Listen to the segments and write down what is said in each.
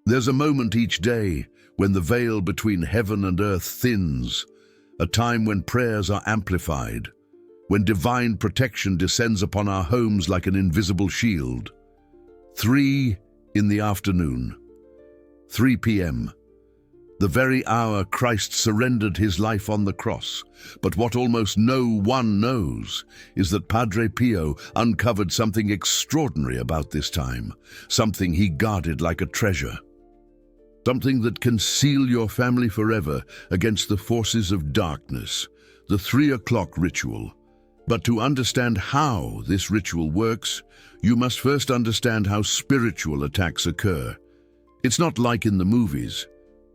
There's a moment each day when the veil between heaven and earth thins, a time when prayers are amplified, when divine protection descends upon our homes like an invisible shield. 3 in the afternoon, 3 p.m., the very hour Christ surrendered his life on the cross. But what almost no one knows is that Padre Pio uncovered something extraordinary about this time, something he guarded like a treasure. Something that can seal your family forever against the forces of darkness, the 3 o'clock ritual. But to understand how this ritual works, you must first understand how spiritual attacks occur. It's not like in the movies,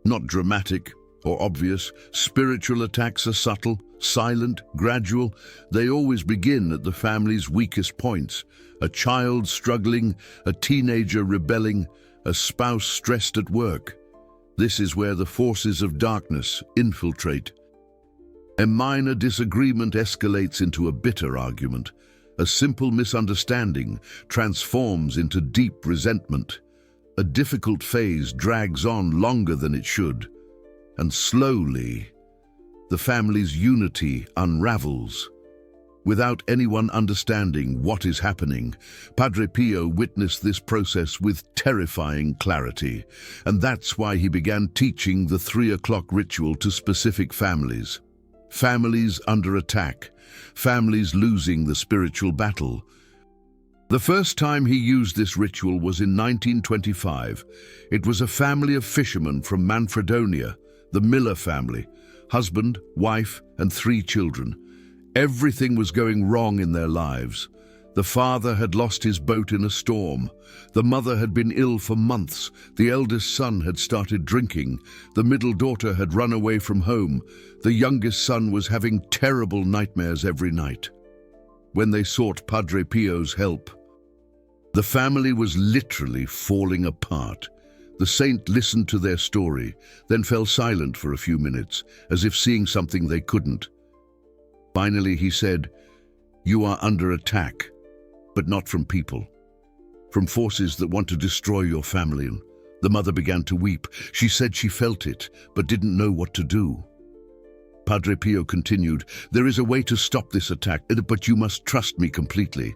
not dramatic or obvious. Spiritual attacks are subtle, silent, gradual. They always begin at the family's weakest points. A child struggling, a teenager rebelling, a spouse stressed at work. This is where the forces of darkness infiltrate. A minor disagreement escalates into a bitter argument. A simple misunderstanding transforms into deep resentment. A difficult phase drags on longer than it should. And slowly, the family's unity unravels. Without anyone understanding what is happening, Padre Pio witnessed this process with terrifying clarity, and that's why he began teaching the 3 o'clock ritual to specific families. Families under attack, families losing the spiritual battle. The first time he used this ritual was in 1925. It was a family of fishermen from Manfredonia, the Miller family, husband, wife, and 3 children. Everything was going wrong in their lives. The father had lost his boat in a storm. The mother had been ill for months. The eldest son had started drinking. The middle daughter had run away from home. The youngest son was having terrible nightmares every night. When they sought Padre Pio's help, the family was literally falling apart. The saint listened to their story, then fell silent for a few minutes, as if seeing something they couldn't. Finally, he said, "You are under attack, but not from people, from forces that want to destroy your family." The mother began to weep. She said she felt it, but didn't know what to do. Padre Pio continued, "There is a way to stop this attack, but you must trust me completely."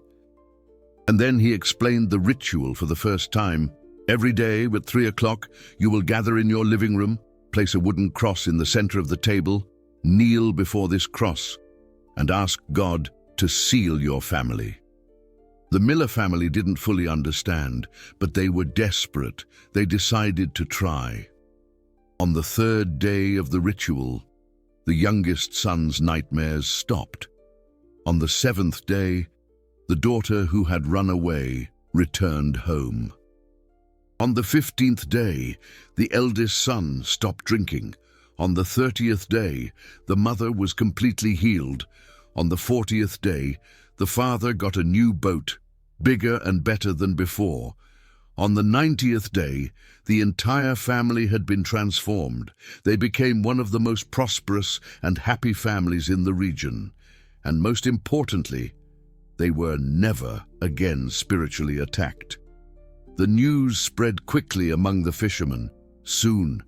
And then he explained the ritual for the first time. Every day at 3 o'clock, you will gather in your living room, place a wooden cross in the center of the table, kneel before this cross, and ask God to seal your family. The Miller family didn't fully understand, but they were desperate. They decided to try. On the 3rd day of the ritual, the youngest son's nightmares stopped. On the 7th day, the daughter who had run away returned home. On the 15th day, the eldest son stopped drinking. On the 30th day, the mother was completely healed. On the 40th day, the father got a new boat, bigger and better than before. On the 90th day, the entire family had been transformed. They became one of the most prosperous and happy families in the region. And most importantly, they were never again spiritually attacked. The news spread quickly among the fishermen. Soon,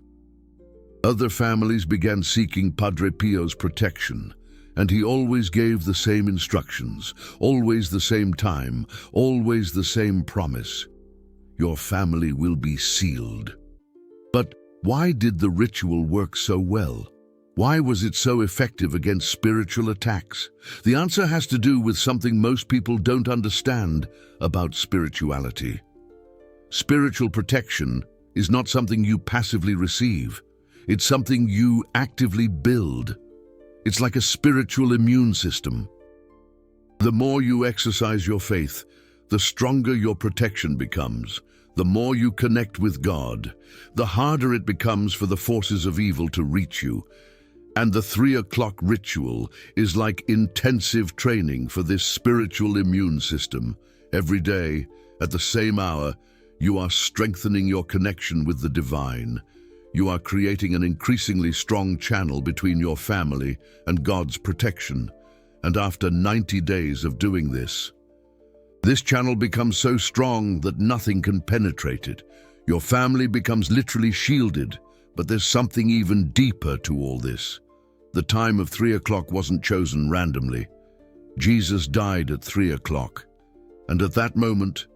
other families began seeking Padre Pio's protection, and he always gave the same instructions, always the same time, always the same promise. Your family will be sealed. But why did the ritual work so well? Why was it so effective against spiritual attacks? The answer has to do with something most people don't understand about spirituality. Spiritual protection is not something you passively receive. It's something you actively build. It's like a spiritual immune system. The more you exercise your faith, the stronger your protection becomes. The more you connect with God, the harder it becomes for the forces of evil to reach you. And the 3 o'clock ritual is like intensive training for this spiritual immune system. Every day, at the same hour, you are strengthening your connection with the divine. You are creating an increasingly strong channel between your family and God's protection. And after 90 days of doing this channel becomes so strong that nothing can penetrate it. Your family becomes literally shielded, but there's something even deeper to all this. The time of 3 o'clock wasn't chosen randomly. Jesus died at 3 o'clock, and at that moment,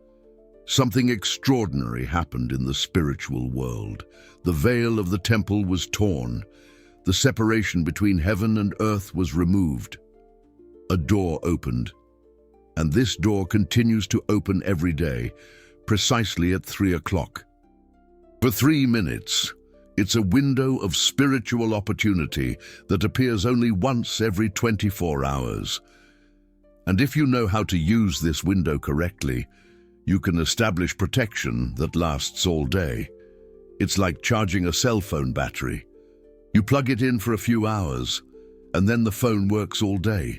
something extraordinary happened in the spiritual world. The veil of the temple was torn. The separation between heaven and earth was removed. A door opened, and this door continues to open every day, precisely at 3 o'clock. For 3 minutes, it's a window of spiritual opportunity that appears only once every 24 hours. And if you know how to use this window correctly, you can establish protection that lasts all day. It's like charging a cell phone battery. You plug it in for a few hours, and then the phone works all day.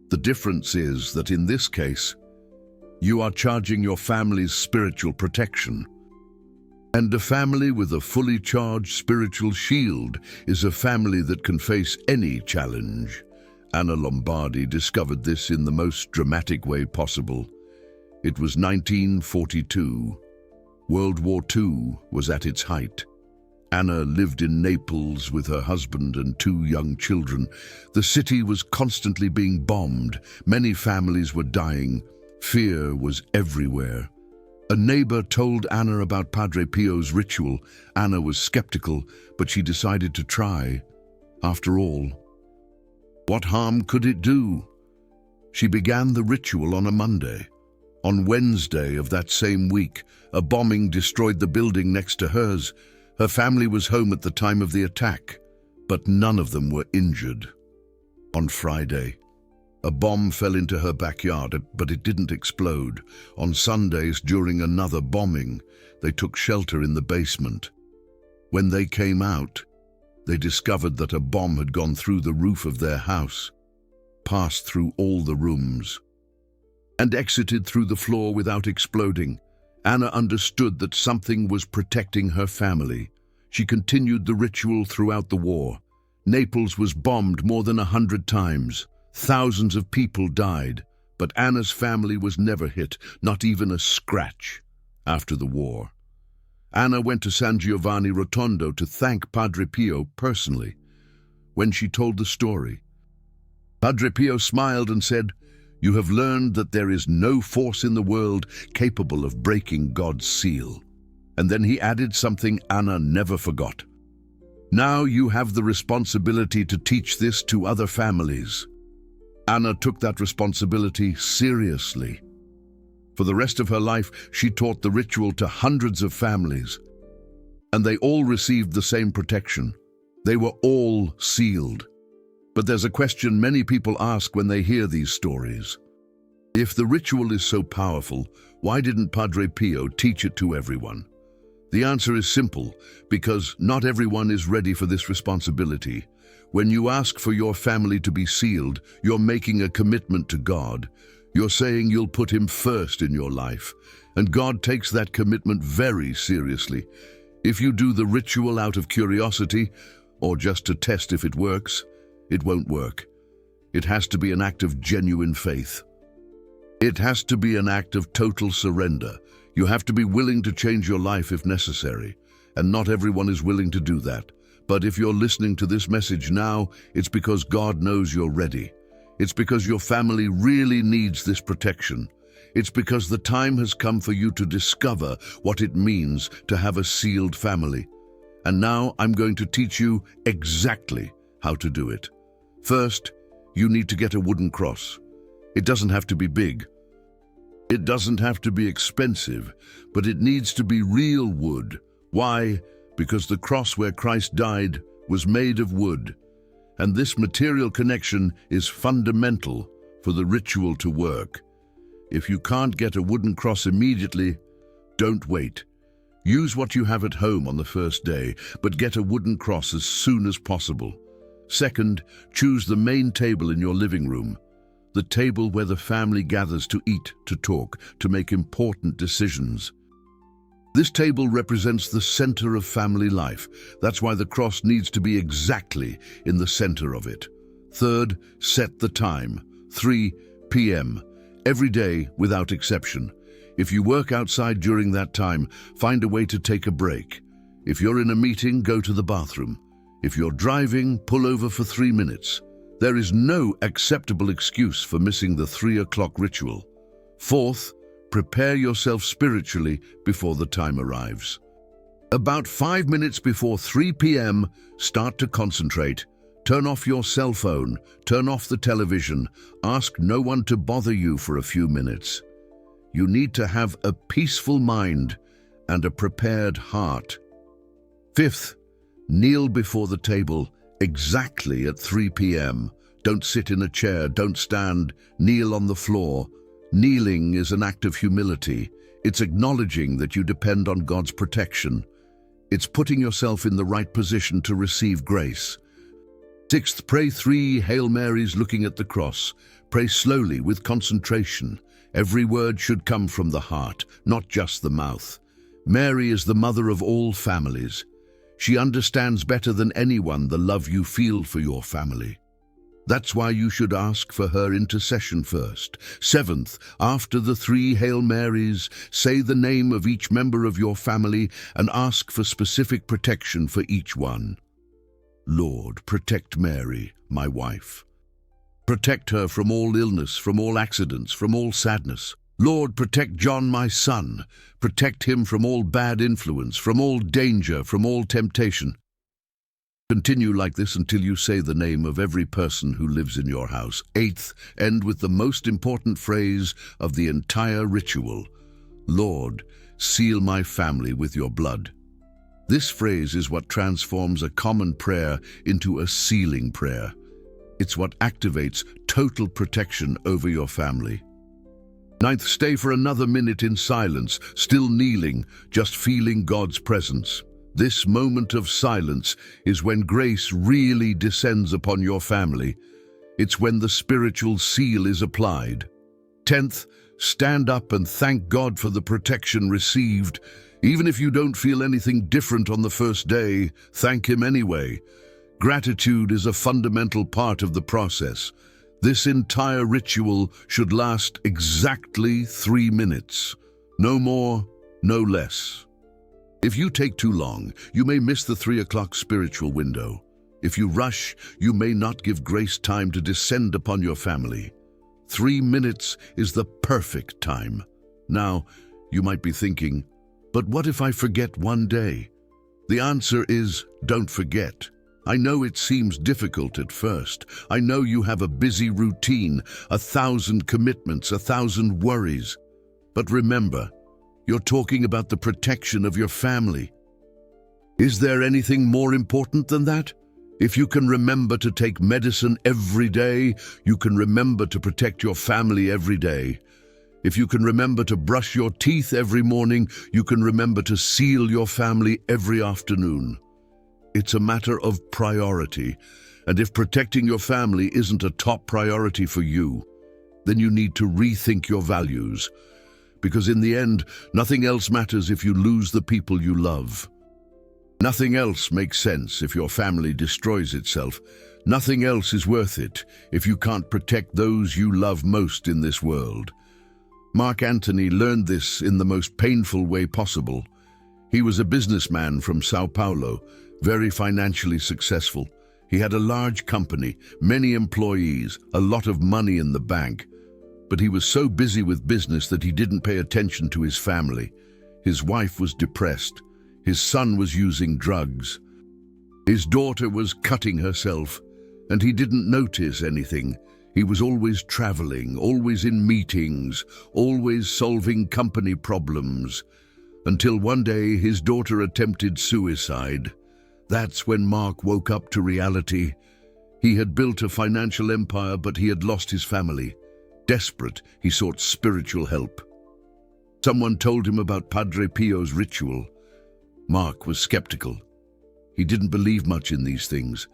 The difference is that in this case, you are charging your family's spiritual protection. And a family with a fully charged spiritual shield is a family that can face any challenge. Anna Lombardi discovered this in the most dramatic way possible. It was 1942. World War II was at its height. Anna lived in Naples with her husband and 2 young children. The city was constantly being bombed. Many families were dying. Fear was everywhere. A neighbor told Anna about Padre Pio's ritual. Anna was skeptical, but she decided to try. After all, what harm could it do? She began the ritual on a Monday. On Wednesday of that same week, a bombing destroyed the building next to hers. Her family was home at the time of the attack, but none of them were injured. On Friday, a bomb fell into her backyard, but it didn't explode. On Sundays, during another bombing, they took shelter in the basement. When they came out, they discovered that a bomb had gone through the roof of their house, passed through all the rooms, and exited through the floor without exploding. Anna understood that something was protecting her family. She continued the ritual throughout the war. Naples was bombed more than 100 times. Thousands of people died, but Anna's family was never hit, not even a scratch. After the war, Anna went to San Giovanni Rotondo to thank Padre Pio personally. When she told the story, Padre Pio smiled and said, "You have learned that there is no force in the world capable of breaking God's seal." And then he added something Anna never forgot. "Now you have the responsibility to teach this to other families." Anna took that responsibility seriously. For the rest of her life, she taught the ritual to hundreds of families, and they all received the same protection. They were all sealed. But there's a question many people ask when they hear these stories. If the ritual is so powerful, why didn't Padre Pio teach it to everyone? The answer is simple, because not everyone is ready for this responsibility. When you ask for your family to be sealed, you're making a commitment to God. You're saying you'll put Him first in your life, and God takes that commitment very seriously. If you do the ritual out of curiosity, or just to test if it works, it won't work. It has to be an act of genuine faith. It has to be an act of total surrender. You have to be willing to change your life if necessary, and not everyone is willing to do that. But if you're listening to this message now, it's because God knows you're ready. It's because your family really needs this protection. It's because the time has come for you to discover what it means to have a sealed family. And now I'm going to teach you exactly how to do it. First, you need to get a wooden cross. It doesn't have to be big. It doesn't have to be expensive, but it needs to be real wood. Why? Because the cross where Christ died was made of wood, and this material connection is fundamental for the ritual to work. If you can't get a wooden cross immediately, don't wait. Use what you have at home on the first day, but get a wooden cross as soon as possible. Second, choose the main table in your living room, the table where the family gathers to eat, to talk, to make important decisions. This table represents the center of family life. That's why the cross needs to be exactly in the center of it. Third, set the time, 3 p.m., every day without exception. If you work outside during that time, find a way to take a break. If you're in a meeting, go to the bathroom. If you're driving, pull over for 3 minutes. There is no acceptable excuse for missing the 3 o'clock ritual. Fourth, prepare yourself spiritually before the time arrives. About 5 minutes before 3 p.m., start to concentrate. Turn off your cell phone, turn off the television, ask no one to bother you for a few minutes. You need to have a peaceful mind and a prepared heart. Fifth, kneel before the table exactly at 3 p.m. Don't sit in a chair, don't stand, kneel on the floor. Kneeling is an act of humility. It's acknowledging that you depend on God's protection. It's putting yourself in the right position to receive grace. Sixth, pray 3 Hail Marys looking at the cross. Pray slowly with concentration. Every word should come from the heart, not just the mouth. Mary is the mother of all families. She understands better than anyone the love you feel for your family. That's why you should ask for her intercession first. Seventh, after the 3 Hail Marys, say the name of each member of your family and ask for specific protection for each one. Lord, protect Mary, my wife. Protect her from all illness, from all accidents, from all sadness. Lord, protect John, my son. Protect him from all bad influence, from all danger, from all temptation. Continue like this until you say the name of every person who lives in your house. Eighth, end with the most important phrase of the entire ritual. Lord, seal my family with your blood. This phrase is what transforms a common prayer into a sealing prayer. It's what activates total protection over your family. Ninth, stay for another minute in silence, still kneeling, just feeling God's presence. This moment of silence is when grace really descends upon your family. It's when the spiritual seal is applied. 10th, stand up and thank God for the protection received. Even if you don't feel anything different on the first day, thank Him anyway. Gratitude is a fundamental part of the process. This entire ritual should last exactly 3 minutes. No more, no less. If you take too long, you may miss the 3 o'clock spiritual window. If you rush, you may not give grace time to descend upon your family. 3 minutes is the perfect time. Now, you might be thinking, but what if I forget one day? The answer is, don't forget. I know it seems difficult at first. I know you have a busy routine, 1,000 commitments, 1,000 worries. But remember, you're talking about the protection of your family. Is there anything more important than that? If you can remember to take medicine every day, you can remember to protect your family every day. If you can remember to brush your teeth every morning, you can remember to seal your family every afternoon. It's a matter of priority, and if protecting your family isn't a top priority for you, then you need to rethink your values. Because in the end, nothing else matters if you lose the people you love. Nothing else makes sense if your family destroys itself. Nothing else is worth it if you can't protect those you love most in this world. Mark Antony learned this in the most painful way possible. He was a businessman from Sao Paulo, very financially successful. He had a large company, many employees, a lot of money in the bank. But he was so busy with business that he didn't pay attention to his family. His wife was depressed. His son was using drugs. His daughter was cutting herself, and he didn't notice anything. He was always traveling, always in meetings, always solving company problems, until one day his daughter attempted suicide. That's when Mark woke up to reality. He had built a financial empire, but he had lost his family. Desperate, he sought spiritual help. Someone told him about Padre Pio's ritual. Mark was skeptical. He didn't believe much in these things.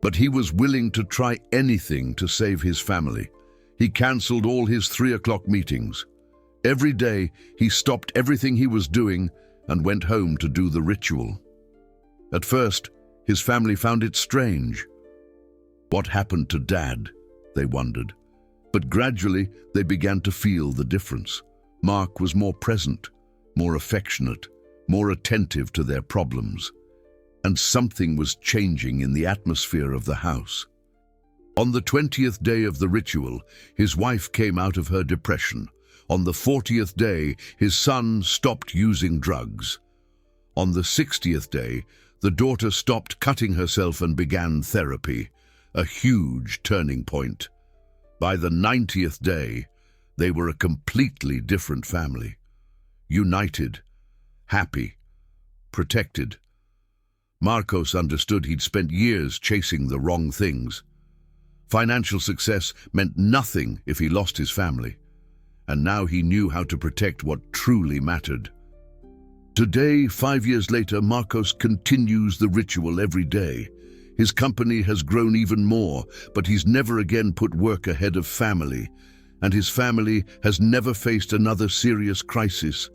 But he was willing to try anything to save his family. He cancelled all his 3 o'clock meetings. Every day, he stopped everything he was doing and went home to do the ritual. At first, his family found it strange. What happened to Dad? They wondered. But gradually, they began to feel the difference. Mark was more present, more affectionate, more attentive to their problems, and something was changing in the atmosphere of the house. On the 20th day of the ritual, his wife came out of her depression. On the 40th day, his son stopped using drugs. On the 60th day, the daughter stopped cutting herself and began therapy, a huge turning point. By the 90th day, they were a completely different family. United, happy, protected. Marcos understood he'd spent years chasing the wrong things. Financial success meant nothing if he lost his family, and now he knew how to protect what truly mattered. Today, 5 years later, Marcos continues the ritual every day. His company has grown even more, but he's never again put work ahead of family, and his family has never faced another serious crisis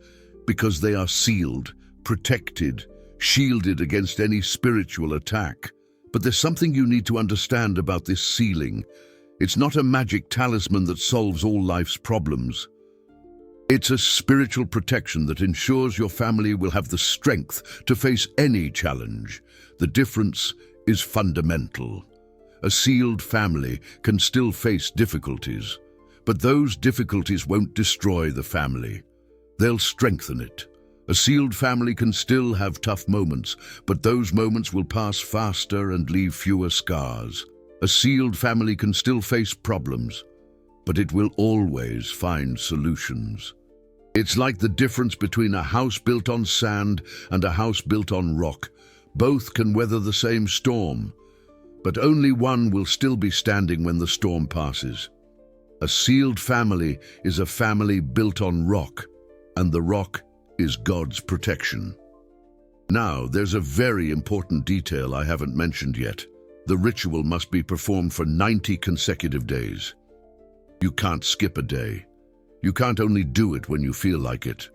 because they are sealed, protected, shielded against any spiritual attack. But there's something you need to understand about this sealing. It's not a magic talisman that solves all life's problems. It's a spiritual protection that ensures your family will have the strength to face any challenge. The difference is fundamental. A sealed family can still face difficulties, but those difficulties won't destroy the family. They'll strengthen it. A sealed family can still have tough moments, but those moments will pass faster and leave fewer scars. A sealed family can still face problems, but it will always find solutions. It's like the difference between a house built on sand and a house built on rock. Both can weather the same storm, but only one will still be standing when the storm passes. A sealed family is a family built on rock, and the rock is God's protection. Now, there's a very important detail I haven't mentioned yet. The ritual must be performed for 90 consecutive days. You can't skip a day. You can't only do it when you feel like it.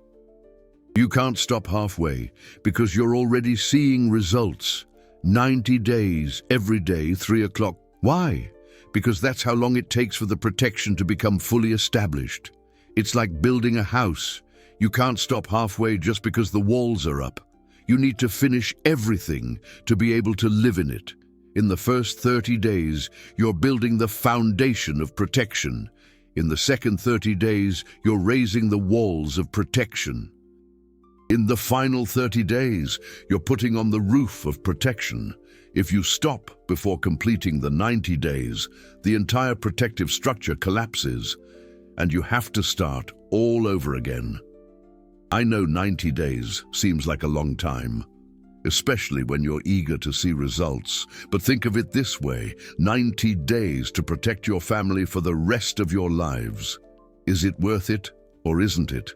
You can't stop halfway because you're already seeing results. 90 days, every day, 3 o'clock. Why? Because that's how long it takes for the protection to become fully established. It's like building a house. You can't stop halfway just because the walls are up. You need to finish everything to be able to live in it. In the first 30 days, you're building the foundation of protection. In the second 30 days, you're raising the walls of protection. In the final 30 days, you're putting on the roof of protection. If you stop before completing the 90 days, the entire protective structure collapses, and you have to start all over again. I know 90 days seems like a long time, especially when you're eager to see results. But think of it this way, 90 days to protect your family for the rest of your lives. Is it worth it or isn't it?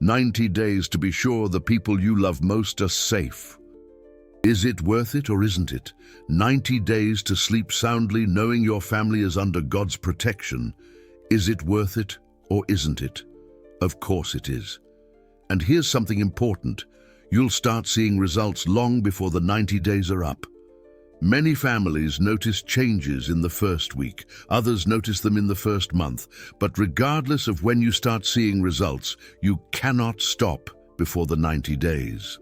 90 days to be sure the people you love most are safe. Is it worth it or isn't it? 90 days to sleep soundly knowing your family is under God's protection. Is it worth it or isn't it? Of course it is. And here's something important. You'll start seeing results long before the 90 days are up. Many families notice changes in the first week. Others notice them in the first month. But regardless of when you start seeing results, you cannot stop before the 90 days.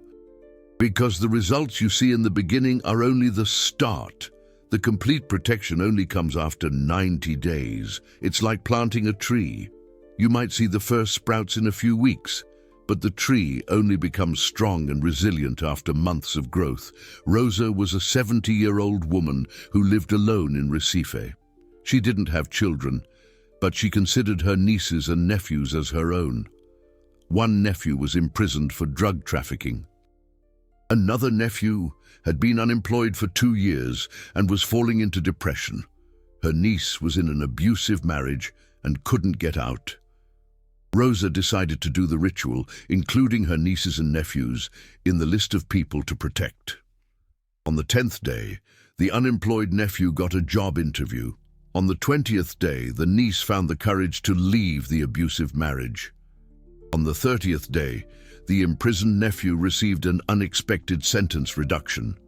Because the results you see in the beginning are only the start. The complete protection only comes after 90 days. It's like planting a tree. You might see the first sprouts in a few weeks, but the tree only becomes strong and resilient after months of growth. Rosa was a 70-year-old woman who lived alone in Recife. She didn't have children, but she considered her nieces and nephews as her own. One nephew was imprisoned for drug trafficking. Another nephew had been unemployed for 2 years and was falling into depression. Her niece was in an abusive marriage and couldn't get out. Rosa decided to do the ritual, including her nieces and nephews, in the list of people to protect. On the 10th day, the unemployed nephew got a job interview. On the 20th day, the niece found the courage to leave the abusive marriage. On the 30th day, the imprisoned nephew received an unexpected sentence reduction.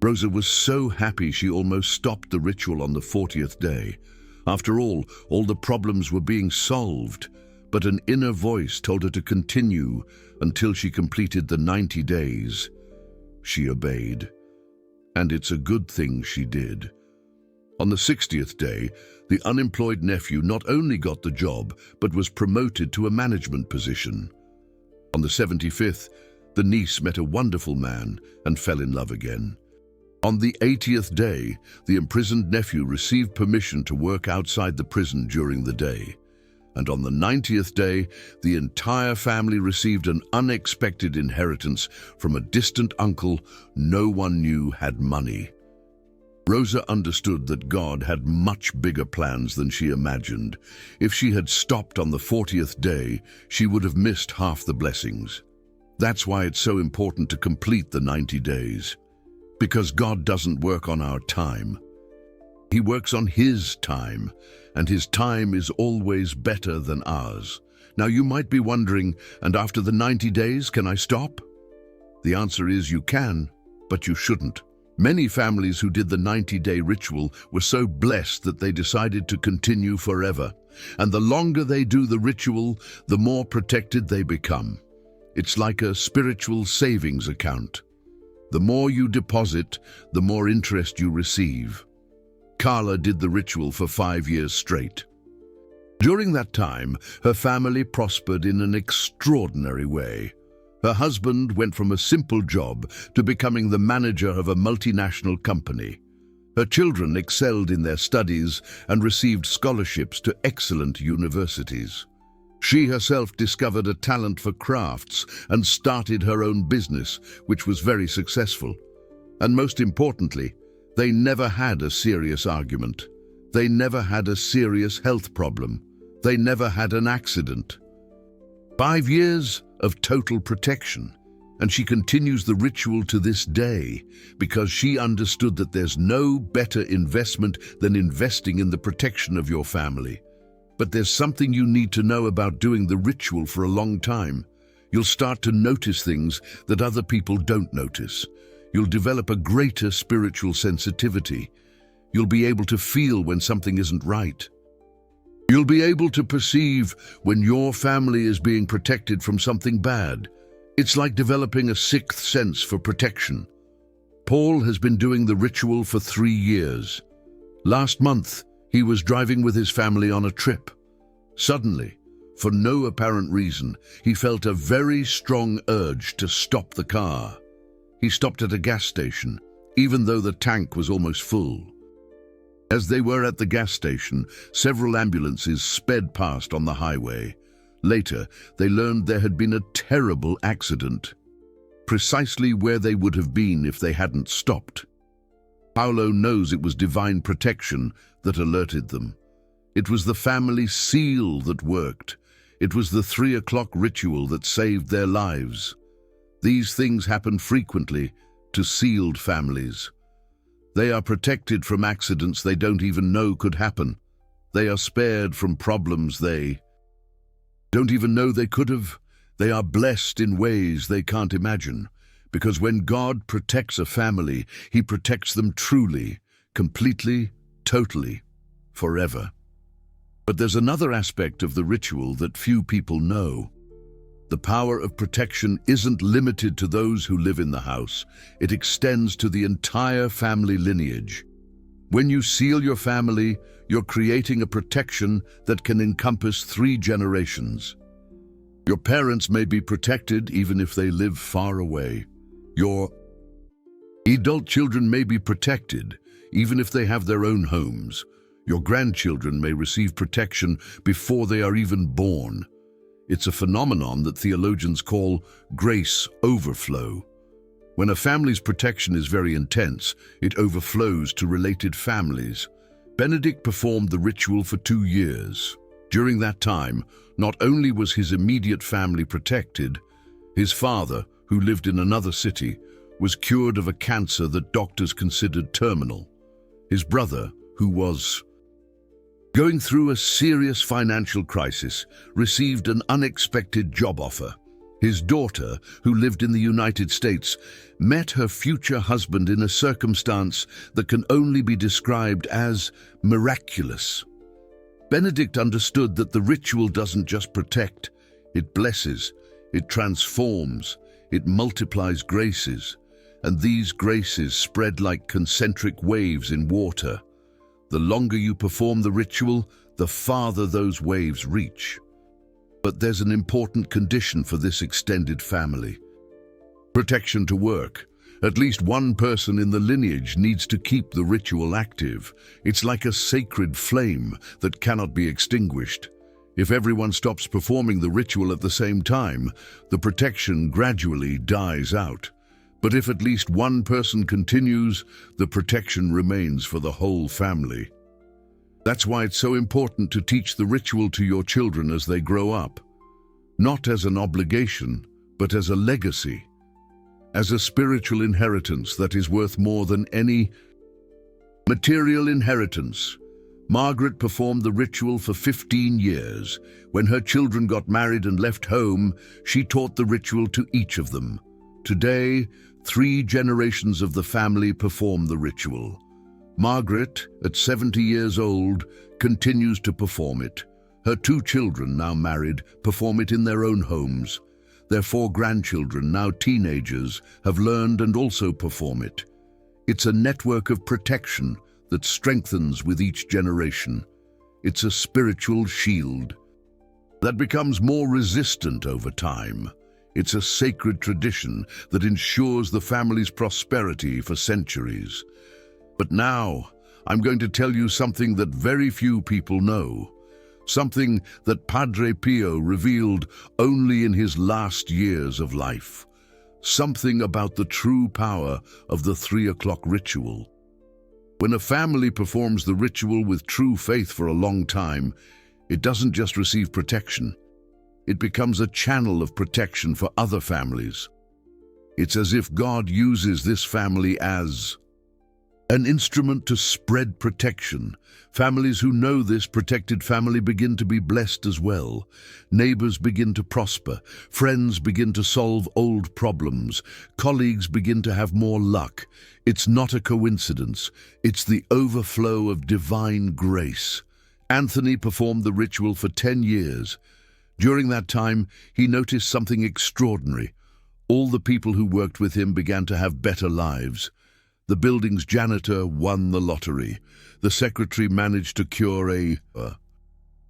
Rosa was so happy she almost stopped the ritual on the 40th day. After all the problems were being solved. but an inner voice told her to continue until she completed the 90 days. She obeyed, and it's a good thing she did. On the 60th day, the unemployed nephew not only got the job, but was promoted to a management position. On the 75th, the niece met a wonderful man and fell in love again. On the 80th day, the imprisoned nephew received permission to work outside the prison during the day. And on the 90th day, the entire family received an unexpected inheritance from a distant uncle no one knew had money. Rosa understood that God had much bigger plans than she imagined. If she had stopped on the 40th day, she would have missed half the blessings. That's why it's so important to complete the 90 days. Because God doesn't work on our time. He works on His time, and His time is always better than ours. Now you might be wondering, and after the 90 days, can I stop? The answer is you can, but you shouldn't. Many families who did the 90-day ritual were so blessed that they decided to continue forever. And the longer they do the ritual, the more protected they become. It's like a spiritual savings account. The more you deposit, the more interest you receive. Carla did the ritual for 5 years straight. During that time, her family prospered in an extraordinary way. Her husband went from a simple job to becoming the manager of a multinational company. Her children excelled in their studies and received scholarships to excellent universities. She herself discovered a talent for crafts and started her own business, which was very successful. And most importantly, they never had a serious argument. They never had a serious health problem. They never had an accident. 5 years of total protection, and she continues the ritual to this day because she understood that there's no better investment than investing in the protection of your family. But there's something you need to know about doing the ritual for a long time. You'll start to notice things that other people don't notice. You'll develop a greater spiritual sensitivity. You'll be able to feel when something isn't right. You'll be able to perceive when your family is being protected from something bad. It's like developing a sixth sense for protection. Paul has been doing the ritual for 3 years. Last month, he was driving with his family on a trip. Suddenly, for no apparent reason, he felt a very strong urge to stop the car. He stopped at a gas station, even though the tank was almost full. As they were at the gas station, several ambulances sped past on the highway. Later, they learned there had been a terrible accident, precisely where they would have been if they hadn't stopped. Paolo knows it was divine protection that alerted them. It was the family seal that worked. It was the 3 o'clock ritual that saved their lives. These things happen frequently to sealed families. They are protected from accidents they don't even know could happen. They are spared from problems they don't even know they could have. They are blessed in ways they can't imagine. Because when God protects a family, He protects them truly, completely, totally, forever. But there's another aspect of the ritual that few people know. The power of protection isn't limited to those who live in the house. It extends to the entire family lineage. When you seal your family, you're creating a protection that can encompass 3 generations. Your parents may be protected even if they live far away. Your adult children may be protected even if they have their own homes. Your grandchildren may receive protection before they are even born. It's a phenomenon that theologians call grace overflow. When a family's protection is very intense, it overflows to related families. Benedict performed the ritual for 2 years. During that time, not only was his immediate family protected, his father, who lived in another city, was cured of a cancer that doctors considered terminal. His brother, who was going through a serious financial crisis, received an unexpected job offer. His daughter, who lived in the United States, met her future husband in a circumstance that can only be described as miraculous. Benedict understood that the ritual doesn't just protect, it blesses, it transforms, it multiplies graces, and these graces spread like concentric waves in water. The longer you perform the ritual, the farther those waves reach. But there's an important condition for this extended family. Protection to work. At least one person in the lineage needs to keep the ritual active. It's like a sacred flame that cannot be extinguished. If everyone stops performing the ritual at the same time, the protection gradually dies out. But if at least one person continues, the protection remains for the whole family. That's why it's so important to teach the ritual to your children as they grow up. Not as an obligation, but as a legacy. As a spiritual inheritance that is worth more than any material inheritance. Margaret performed the ritual for 15 years. When her children got married and left home, she taught the ritual to each of them. Today, 3 generations of the family perform the ritual. Margaret, at 70 years old, continues to perform it. Her 2 children, now married, perform it in their own homes. Their 4 grandchildren, now teenagers, have learned and also perform it. It's a network of protection that strengthens with each generation. It's a spiritual shield that becomes more resistant over time. It's a sacred tradition that ensures the family's prosperity for centuries. But now, I'm going to tell you something that very few people know. Something that Padre Pio revealed only in his last years of life. Something about the true power of the 3 o'clock ritual. When a family performs the ritual with true faith for a long time, it doesn't just receive protection. It becomes a channel of protection for other families. It's as if God uses this family as an instrument to spread protection. Families who know this protected family begin to be blessed as well. Neighbors begin to prosper. Friends begin to solve old problems. Colleagues begin to have more luck. It's not a coincidence. It's the overflow of divine grace. Anthony performed the ritual for 10 years. During that time, he noticed something extraordinary. All the people who worked with him began to have better lives. The building's janitor won the lottery. The secretary managed to cure a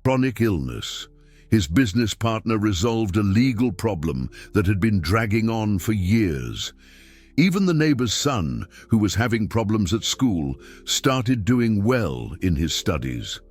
chronic illness. His business partner resolved a legal problem that had been dragging on for years. Even the neighbor's son, who was having problems at school, started doing well in his studies.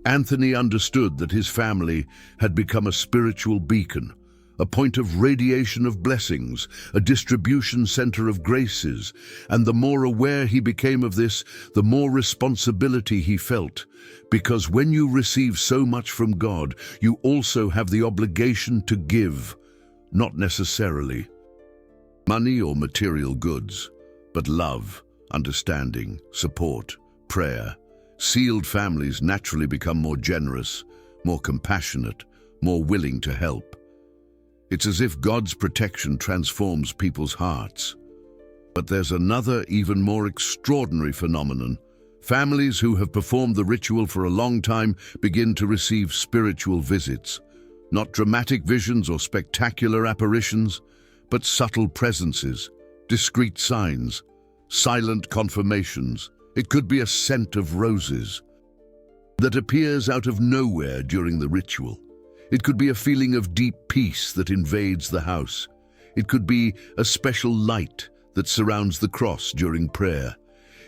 Anthony understood that his family had become a spiritual beacon, a point of radiation of blessings, a distribution center of graces, and the more aware he became of this, the more responsibility he felt. Because when you receive so much from God, you also have the obligation to give, not necessarily money or material goods, but love, understanding, support, prayer. Sealed families naturally become more generous, more compassionate, more willing to help. It's as if God's protection transforms people's hearts. But there's another, even more extraordinary phenomenon. Families who have performed the ritual for a long time begin to receive spiritual visits. Not dramatic visions or spectacular apparitions, but subtle presences, discreet signs, silent confirmations. It could be a scent of roses that appears out of nowhere during the ritual. It could be a feeling of deep peace that invades the house. It could be a special light that surrounds the cross during prayer.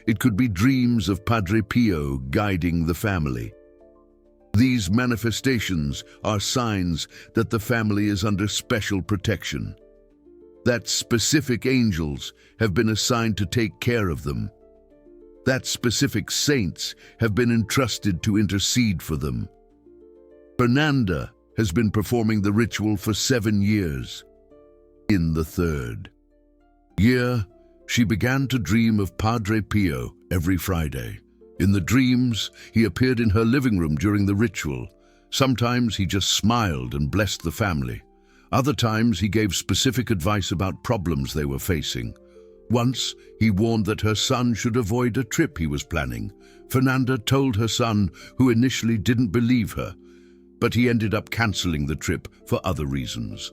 It could be dreams of Padre Pio guiding the family. These manifestations are signs that the family is under special protection, that specific angels have been assigned to take care of them, that specific saints have been entrusted to intercede for them. Fernanda has been performing the ritual for 7 years. In the 3rd year, she began to dream of Padre Pio every Friday. In the dreams, he appeared in her living room during the ritual. Sometimes he just smiled and blessed the family. Other times he gave specific advice about problems they were facing. Once, he warned that her son should avoid a trip he was planning. Fernanda told her son, who initially didn't believe her, but he ended up cancelling the trip for other reasons.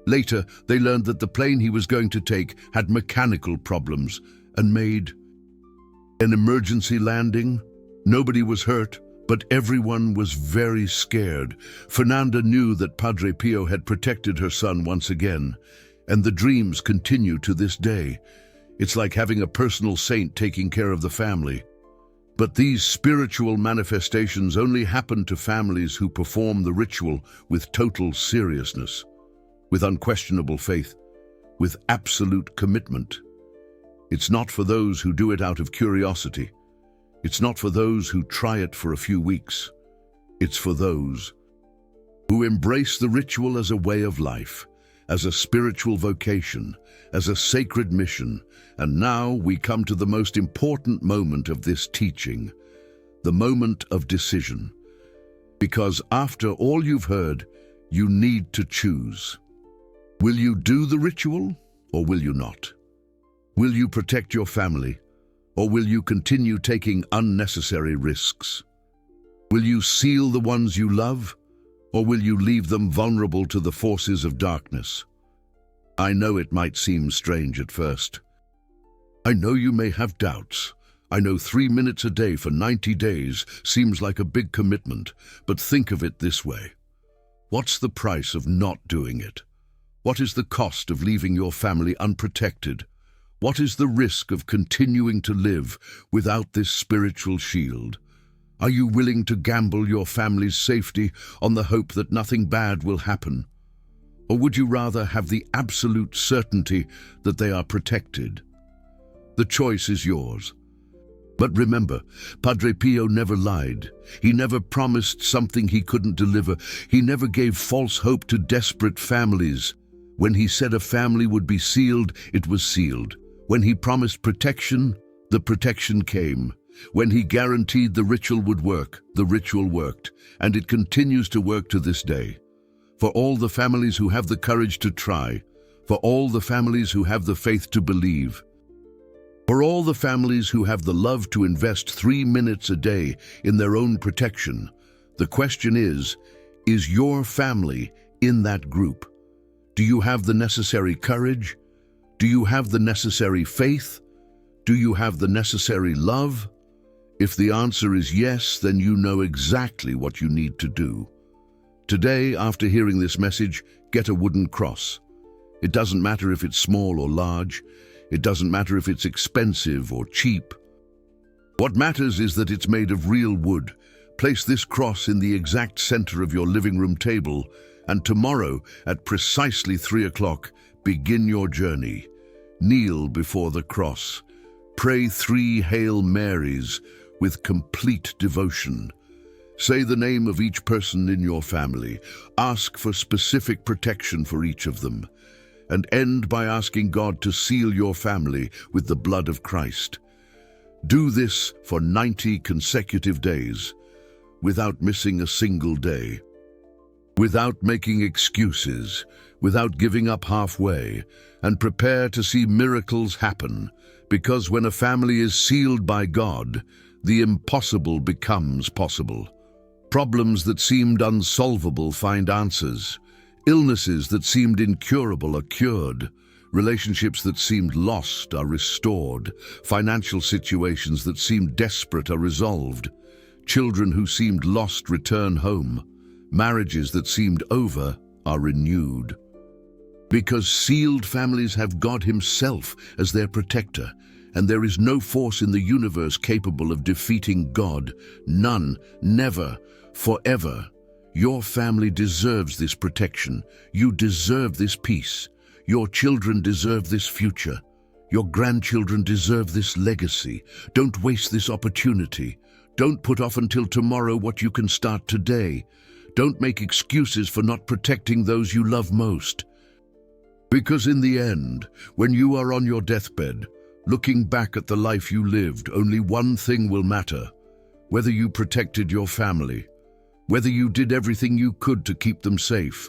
Later, they learned that the plane he was going to take had mechanical problems and made an emergency landing. Nobody was hurt, but everyone was very scared. Fernanda knew that Padre Pio had protected her son once again, and the dreams continue to this day. It's like having a personal saint taking care of the family. But these spiritual manifestations only happen to families who perform the ritual with total seriousness, with unquestionable faith, with absolute commitment. It's not for those who do it out of curiosity. It's not for those who try it for a few weeks. It's for those who embrace the ritual as a way of life, as a spiritual vocation, as a sacred mission. And now we come to the most important moment of this teaching, the moment of decision. Because after all you've heard, you need to choose. Will you do the ritual, or will you not? Will you protect your family, or will you continue taking unnecessary risks? Will you seal the ones you love, or will you leave them vulnerable to the forces of darkness? I know it might seem strange at first. I know you may have doubts. I know 3 minutes a day for 90 days seems like a big commitment, but think of it this way. What's the price of not doing it? What is the cost of leaving your family unprotected? What is the risk of continuing to live without this spiritual shield? Are you willing to gamble your family's safety on the hope that nothing bad will happen? Or would you rather have the absolute certainty that they are protected? The choice is yours. But remember, Padre Pio never lied. He never promised something he couldn't deliver. He never gave false hope to desperate families. When he said a family would be sealed, it was sealed. When he promised protection, the protection came. When he guaranteed the ritual would work, the ritual worked, and it continues to work to this day. For all the families who have the courage to try, for all the families who have the faith to believe, for all the families who have the love to invest 3 minutes a day in their own protection, the question is your family in that group? Do you have the necessary courage? Do you have the necessary faith? Do you have the necessary love? If the answer is yes, then you know exactly what you need to do. Today, after hearing this message, get a wooden cross. It doesn't matter if it's small or large. It doesn't matter if it's expensive or cheap. What matters is that it's made of real wood. Place this cross in the exact center of your living room table, and tomorrow, at precisely 3 o'clock, begin your journey. Kneel before the cross. Pray 3 Hail Marys with complete devotion. Say the name of each person in your family. Ask for specific protection for each of them. And end by asking God to seal your family with the blood of Christ. Do this for 90 consecutive days, without missing a single day, without making excuses, without giving up halfway, and prepare to see miracles happen, because when a family is sealed by God, the impossible becomes possible. Problems that seemed unsolvable find answers. Illnesses that seemed incurable are cured. Relationships that seemed lost are restored. Financial situations that seemed desperate are resolved. Children who seemed lost return home. Marriages that seemed over are renewed. Because sealed families have God Himself as their protector, and there is no force in the universe capable of defeating God. None, never, forever. Your family deserves this protection. You deserve this peace. Your children deserve this future. Your grandchildren deserve this legacy. Don't waste this opportunity. Don't put off until tomorrow what you can start today. Don't make excuses for not protecting those you love most. Because in the end, when you are on your deathbed, looking back at the life you lived, only one thing will matter: whether you protected your family, whether you did everything you could to keep them safe,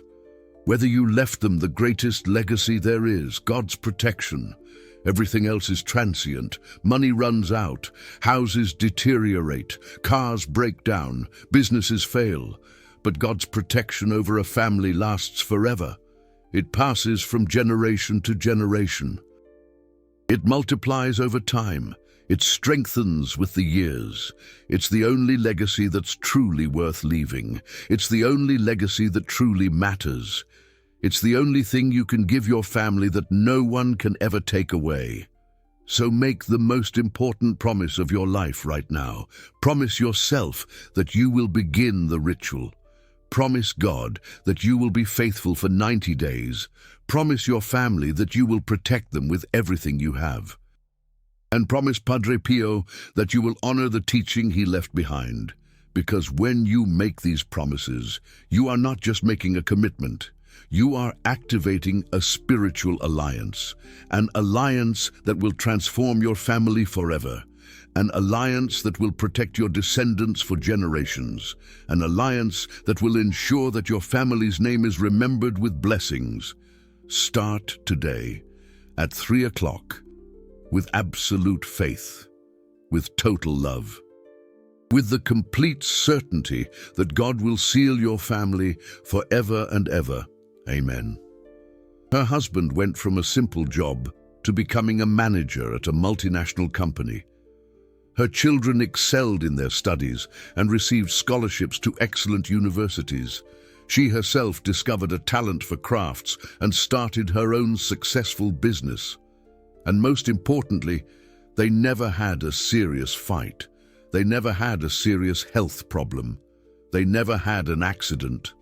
whether you left them the greatest legacy there is, God's protection, Everything else is transient. Money runs out, houses deteriorate, cars break down, businesses fail. But God's protection over a family lasts forever. It passes from generation to generation. It multiplies over time. It strengthens with the years. It's the only legacy that's truly worth leaving. It's the only legacy that truly matters. It's the only thing you can give your family that no one can ever take away. So make the most important promise of your life right now. Promise yourself that you will begin the ritual. Promise God that you will be faithful for 90 days. Promise your family that you will protect them with everything you have. And promise Padre Pio that you will honor the teaching he left behind. Because when you make these promises, you are not just making a commitment. You are activating a spiritual alliance, an alliance that will transform your family forever, an alliance that will protect your descendants for generations, an alliance that will ensure that your family's name is remembered with blessings. Start today at 3 o'clock with absolute faith, with total love, with the complete certainty that God will seal your family forever and ever. Amen. Her husband went from a simple job to becoming a manager at a multinational company. Her children excelled in their studies and received scholarships to excellent universities. She herself discovered a talent for crafts and started her own successful business. And most importantly, they never had a serious fight. They never had a serious health problem. They never had an accident.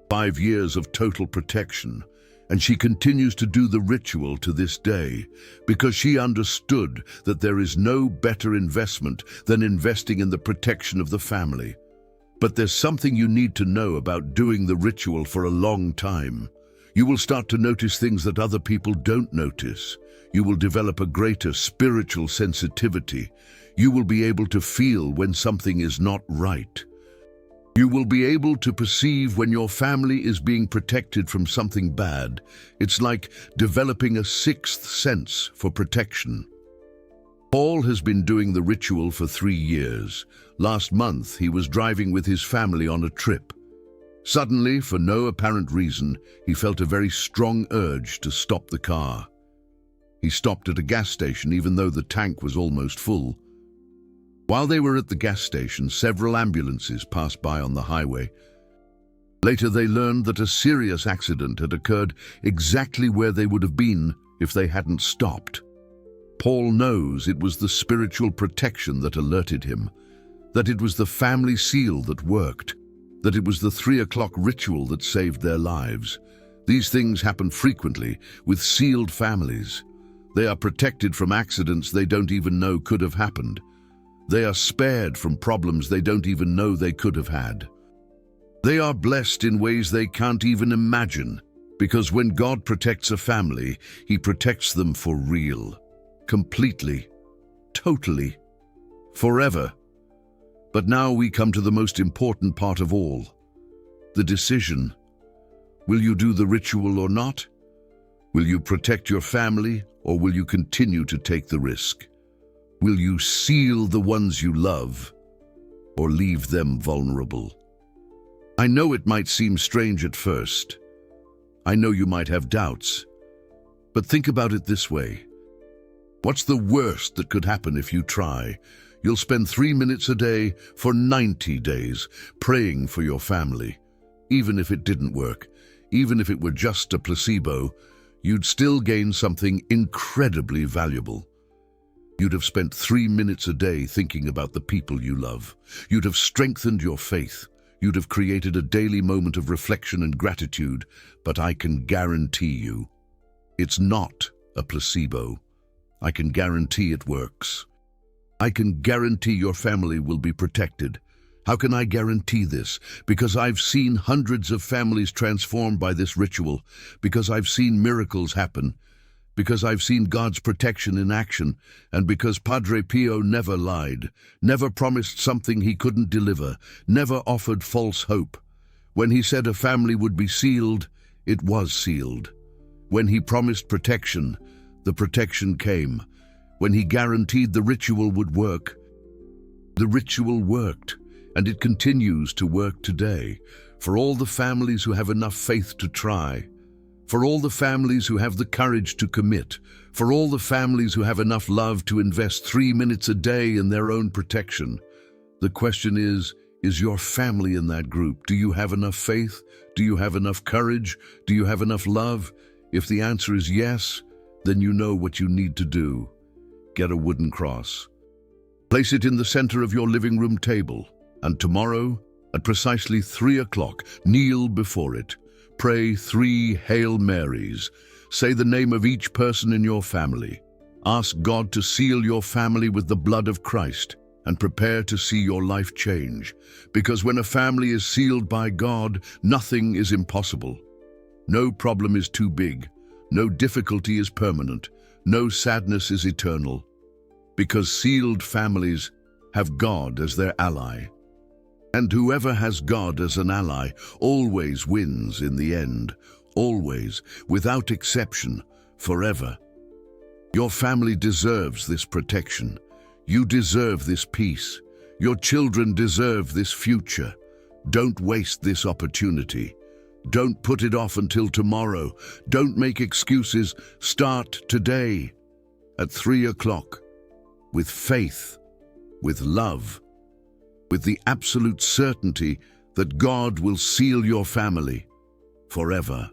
5 years of total protection, and she continues to do the ritual to this day because she understood that there is no better investment than investing in the protection of the family. But there's something you need to know about doing the ritual for a long time. You will start to notice things that other people don't notice. You will develop a greater spiritual sensitivity. You will be able to feel when something is not right. You will be able to perceive when your family is being protected from something bad. It's like developing a sixth sense for protection. Paul has been doing the ritual for 3 years. Last month, he was driving with his family on a trip. Suddenly, for no apparent reason, he felt a very strong urge to stop the car. He stopped at a gas station even though the tank was almost full. While they were at the gas station, several ambulances passed by on the highway. Later, they learned that a serious accident had occurred exactly where they would have been if they hadn't stopped. Paul knows it was the spiritual protection that alerted him, that it was the family seal that worked, that it was the 3 o'clock ritual that saved their lives. These things happen frequently with sealed families. They are protected from accidents they don't even know could have happened. They are spared from problems they don't even know they could have had. They are blessed in ways they can't even imagine, because when God protects a family, He protects them for real, completely, totally, forever. But now we come to the most important part of all, the decision. Will you do the ritual or not? Will you protect your family, or will you continue to take the risk? Will you seal the ones you love, or leave them vulnerable? I know it might seem strange at first. I know you might have doubts. But think about it this way. What's the worst that could happen if you try? You'll spend 3 minutes a day for 90 days praying for your family. Even if it didn't work, even if it were just a placebo, you'd still gain something incredibly valuable. You'd have spent 3 minutes a day thinking about the people you love. You'd have strengthened your faith. You'd have created a daily moment of reflection and gratitude. But I can guarantee you, it's not a placebo. I can guarantee it works. I can guarantee your family will be protected. How can I guarantee this? Because I've seen hundreds of families transformed by this ritual, because I've seen miracles happen, because I've seen God's protection in action, and because Padre Pio never lied, never promised something he couldn't deliver, never offered false hope. When he said a family would be sealed, it was sealed. When he promised protection, the protection came. When he guaranteed the ritual would work, the ritual worked, and it continues to work today. For all the families who have enough faith to try, for all the families who have the courage to commit, for all the families who have enough love to invest 3 minutes a day in their own protection. The question is your family in that group? Do you have enough faith? Do you have enough courage? Do you have enough love? If the answer is yes, then you know what you need to do. Get a wooden cross. Place it in the center of your living room table, and tomorrow, at precisely 3 o'clock, kneel before it. Pray 3 Hail Marys. Say the name of each person in your family. Ask God to seal your family with the blood of Christ and prepare to see your life change. Because when a family is sealed by God, nothing is impossible. No problem is too big. No difficulty is permanent. No sadness is eternal. Because sealed families have God as their ally. And whoever has God as an ally always wins in the end. Always, without exception, forever. Your family deserves this protection. You deserve this peace. Your children deserve this future. Don't waste this opportunity. Don't put it off until tomorrow. Don't make excuses. Start today at 3 o'clock with faith, with love, with the absolute certainty that God will seal your family forever.